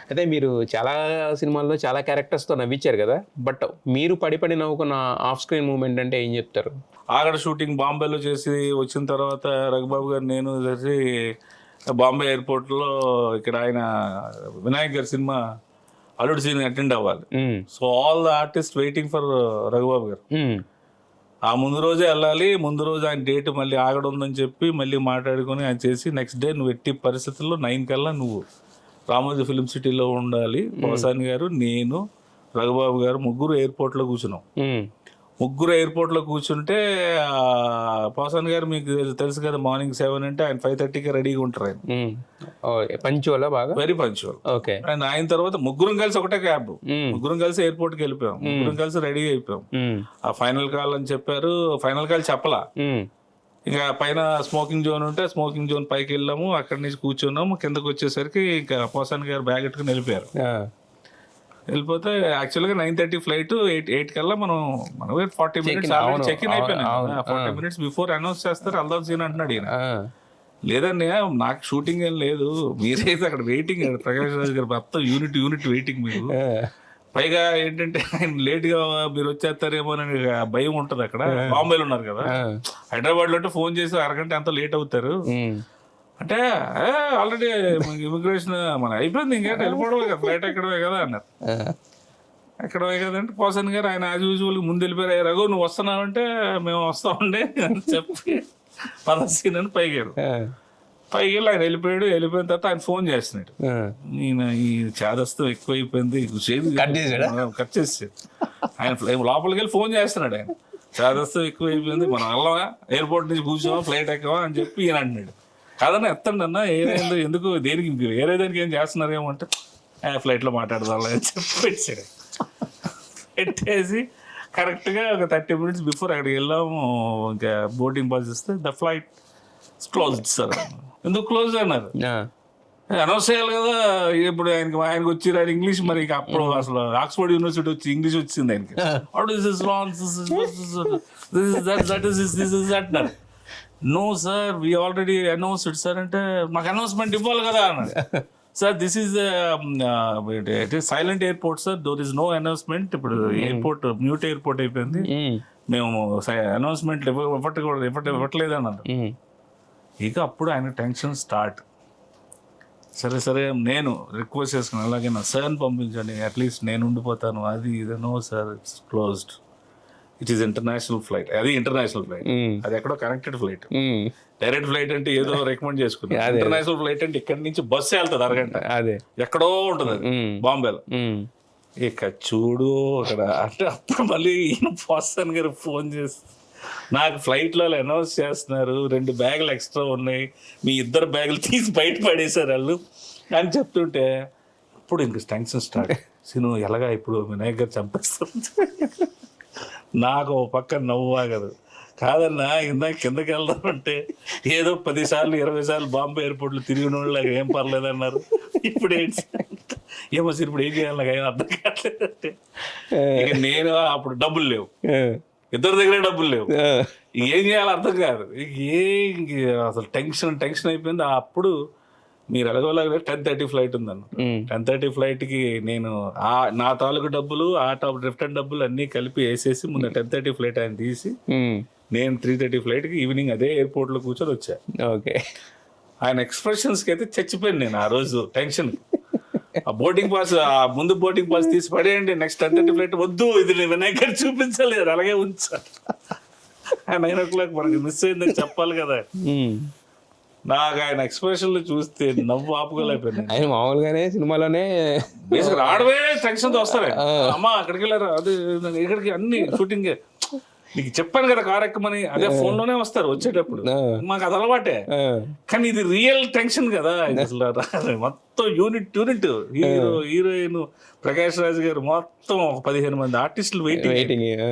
అయితే మీరు చాలా సినిమాల్లో చాలా క్యారెక్టర్స్‌తో నవ్వించారు గదా! బట్ మీరు పడి పడి నవ్వుకున్న ఆఫ్ స్క్రీన్ మూవ్‌మెంట్ అంటే ఏం జెప్తారు? ఆగడ షూటింగ్ బాంబేలో చేసి వచ్చిన తర్వాత రఘుబాబు గారు నేను కలిసి బాంబే ఎయిర్పోర్ట్లో ఇక్కడ ఆయన వినాయక్ గారి సినిమా అల్లుడు సీన్ అటెండ్ అవ్వాలి. హ్మ్. So all the artist waiting for Raghubabu గారు. హ్మ్. ఆ ముందు రోజే వెళ్ళాలి. ముందు రోజు ఆయన డేట్ మళ్ళీ ఆగడ ఉందని చెప్పి మళ్ళీ మాట్లాడుకొని ఆయన చేసి నెక్స్ట్ డే నువ్వు ఎట్టి పరిస్థితుల్లో 9 కల్లా నువ్వు రామోజీ ఫిల్మ్ సిటీలో ఉండాలి. పోసాని గారు, నేను, రఘుబాబు గారు ముగ్గురు ఎయిర్పోర్ట్లో కూర్చున్నాం. హ్మ్. ముగ్గురు ఎయిర్పోర్ట్లో కూర్చుంటే పోసాని గారు మీకు తెలుసు కదా, మార్నింగ్ 7 అంటే ఆయన 5:30కి రెడీగా ఉంటారు. ఆయన హ్మ్. ఓహ్! పంచువలా బాగా? Very punctual. ఓకే. ఆయన తర్వాత ముగ్గురం కలిసి ఒకటే క్యాబ్, హ్మ్. ముగ్గురం కలిసి ఎయిర్పోర్ట్కి వెళ్ళిపోయాం. ముగ్గురం కలిసి రెడీ అయిపోయాం. హ్మ్. ఆ ఫైనల్ కాల్ అని చెప్పారు. ఫైనల్ కాల్ చెప్పలా. హ్మ్. ఇక పైన స్మోకింగ్ జోన్ ఉంటే స్మోకింగ్ జోన్ పైకి వెళ్ళాము. అక్కడి నుంచి కూర్చున్నాము. కిందకు వచ్చేసరికి ఇంకా పోసాని గారు బ్యాగ్ ఎట్టుకుని వెళ్ళిపోయారు. ఆ! వెళ్ళిపోతే యాక్చువల్గా 9:30 ఫ్లైట్ 8 కల్లా మనం 40 మినిట్స్ అవును. చెక్ ఇన్ అయిపోయినాం. అవును. 40 మినిట్స్ బిఫోర్ అనౌన్స్ చేస్తారు అల్దాఫ్ సీన్ అంటున్నాడు ఈయన. ఆ! లేదండి నాకు షూటింగ్ ఏం లేదు, మీరైతే అక్కడ వెయిటింగ్. ప్రకాష్ రాజ్ గారు మొత్తం యూనిట్ వెయిటింగ్ మీకు. ఆ! పైగా ఏంటంటే ఆయన లేట్గా మీరు వచ్చేస్తారేమో అని భయం ఉంటుంది అక్కడ. బాంబేలో ఉన్నారు కదా, ఆ! హైదరాబాద్లో అంటే ఫోన్ చేసి అరగంట ఎంత లేట్ అవుతారు హ్మ్. అంటే ఆల్రెడీ ఇమిగ్రేషన్ మన అయిపోయింది, ఇంకేంటి వెళ్ళిపోవడమే కదా, ఫ్లైట్ ఎక్కడమే కదా అన్నారు. ఆ! ఎక్కడమే కదంటే పోసాని గారు ఆయన యాజ్ యూజువల్ ముందు వెళ్ళిపోయారు. రఘు నువ్వు వస్తున్నావంటే మేము వస్తామండి అని చెప్పి పదసీన్ అని పైకి వెళ్ళి ఆ! ఆయన వెళ్ళిపోయిన తర్వాత ఆయన ఫోన్ చేస్తున్నాడు. ఆ! ఈయన ఈ చేదస్తం ఎక్కువైపోయింది, కట్ చేసాడా? కట్ చేసాడు. ఆయన లోపలికి వెళ్ళి ఫోన్ చేస్తున్నాడు. ఆయన చేదస్తం ఎక్కువైపోయింది, మనం వెళ్ళవా, ఎయిర్పోర్ట్ నుంచి కూర్చోవా, ఫ్లైట్ ఎక్కవా అని చెప్పి ఈయన అంటున్నాడు. కాదన్నా ఎత్తండి అన్న, ఏదైందో ఎందుకు దేనికి వేరే దానికి ఏం చేస్తున్నారేమో అంటే ఫ్లైట్లో మాట్లాడదాం అని చెప్పి పెట్టాడు. పెట్టేసి కరెక్ట్గా ఒక 30 మినిట్స్ బిఫోర్ అక్కడికి వెళ్ళాము. ఇంకా బోర్డింగ్ పాస్ ఇస్తే ద ఫ్లైట్ క్లోజ్డ్ సార్. ఎందుకు క్లోజ్ అన్నారు, ఆ! అనౌన్స్ చేయాలి కదా. ఇప్పుడు ఆయనకు వచ్చి ఆయన ఇంగ్లీష్, మరి ఇక అప్పుడు అసలు ఆక్స్ఫర్డ్ యూనివర్సిటీ వచ్చి ఇంగ్లీష్ వచ్చింది ఆయనకి. అంటున్నారు. No sir we already announced sir అంటే మాకు అనౌన్స్మెంట్ ఇవ్వాలి కదా అన్నాడు. Sir this is it is silent airport sir, there is no announcement. ఇప్పుడు ఎయిర్పోర్ట్ మ్యూట్ ఎయిర్పోర్ట్ అయిపోయింది, హ్మ్. మేము అనౌన్స్మెంట్ ఇవ్వట్లేదు అన్నారు. హ్మ్. ఇక అప్పుడు ఆయన టెన్షన్ స్టార్ట్. సరే నేను రిక్వెస్ట్ చేసుకున్నాను, అలాగే నా సార్ని పంపించండి, అట్లీస్ట్ నేను ఉండిపోతాను, అది ఇది. No sir it's closed, it is international flight. అది ఇంటర్నేషనల్ ఫ్లైట్, హ్మ్. అది ఎక్కడో connected flight. Hmm. Direct flight అంటే ఏదో రికమెండ్ చేసుకున్నాను. అదే. ఇంటర్నేషనల్ ఫ్లైట్ అంటే ఇక్కడి నుంచి బస్సు వెళ్తుంది అరగంట, అదే. ఎక్కడో ఉంటుంది అది హ్మ్. బాంబేలో. హ్మ్. ఇక చూడు అక్కడ అంటే అప్పుడు మళ్ళీ ఈయన పోసాన్ గారు ఫోన్ చేసి నాకు ఫ్లైట్లో అనౌన్స్ చేస్తున్నారు, 2 బ్యాగులు ఎక్స్ట్రా ఉన్నాయి, మీ 2 బ్యాగులు తీసి బయట పడేశారు వాళ్ళు అని చెప్తుంటే అప్పుడు ఇంక టెన్షన్ స్టార్ట్. సిను ఎలాగా ఇప్పుడు వినాయక్ గారు చంపేస్తారు. నాకు ఓ పక్క నవ్వు ఆగదు. కాదన్నా ఇందాక కిందకి వెళ్దామంటే ఏదో 10 సార్లు 20 సార్లు బాంబే ఎయిర్పోర్ట్లో తిరిగిన వాళ్ళు ఏం పర్లేదన్నారు. ఇప్పుడు ఏంటి ఏమో సార్ ఇప్పుడు ఏం చేయాలి నాకు ఏం అర్థం కావట్లేదంటే, ఇక నేను అప్పుడు డబ్బులు లేవు, ఆ! ఇద్దరి దగ్గర డబ్బులు లేవు, ఆ! ఏం చేయాలో అర్థం కాదు. ఇంక అసలు టెన్షన్ అయిపోయింది. అప్పుడు మీరు ఎలాగోలాగా 10:30 ఫ్లైట్ ఉందన్న. హ్మ్. 10:30 ఫ్లైట్కి నేను నా తాలూకు డబ్బులు రిటర్న్ డబ్బులు అన్నీ కలిపి వేసేసి ముందు 10:30 ఫ్లైట్ ఆయన తీసి హ్మ్. నేను 3:30 ఫ్లైట్కి ఈవినింగ్ అదే ఎయిర్పోర్ట్లో కూర్చొని వచ్చా. ఓకే. ఆయన ఎక్స్ప్రెషన్స్కి అయితే చచ్చిపోయాను నేను ఆ రోజు టెన్షన్. ఆ బోర్డింగ్ పాస్, ఆ ముందు బోర్డింగ్ పాస్ తీసి పడేయండి, నెక్స్ట్ 10:30 ఫ్లైట్ వద్దు, ఇది నేను వినాయక్ గారు చూపించాలి, అది అలాగే ఉంచాలి. 9 o'clock మనకి మిస్ అయిందని చెప్పాలి కదా. హ్మ్. నాకు ఆయన ఎక్స్ప్రెషన్లు చూస్తే నవ్వు ఆపుకోలేకపోయాను. ఆయన మామూలుగానే సినిమాలోనే బేసిక్ రావడమే టెన్షన్తో వస్తారు. ఆ. అమ్మా అక్కడికి వెళ్ళారు, అది ఇక్కడికి అన్ని షూటింగ్. నీకు చెప్పాను కదా కార్ ఎక్కమని, అదే ఫోన్లోనే వస్తారు వచ్చేటప్పుడు, ఆ. మాకు అది అలవాటే. ఆ! కానీ ఇది రియల్ టెన్షన్ కదా, ఇది అసలు మొత్తం unit hero heroine Prakash Raj గారు మొత్తం ఒక 15 మంది ఆర్టిస్టులు వెయిటింగ్. వెయిటింగ్. ఆ!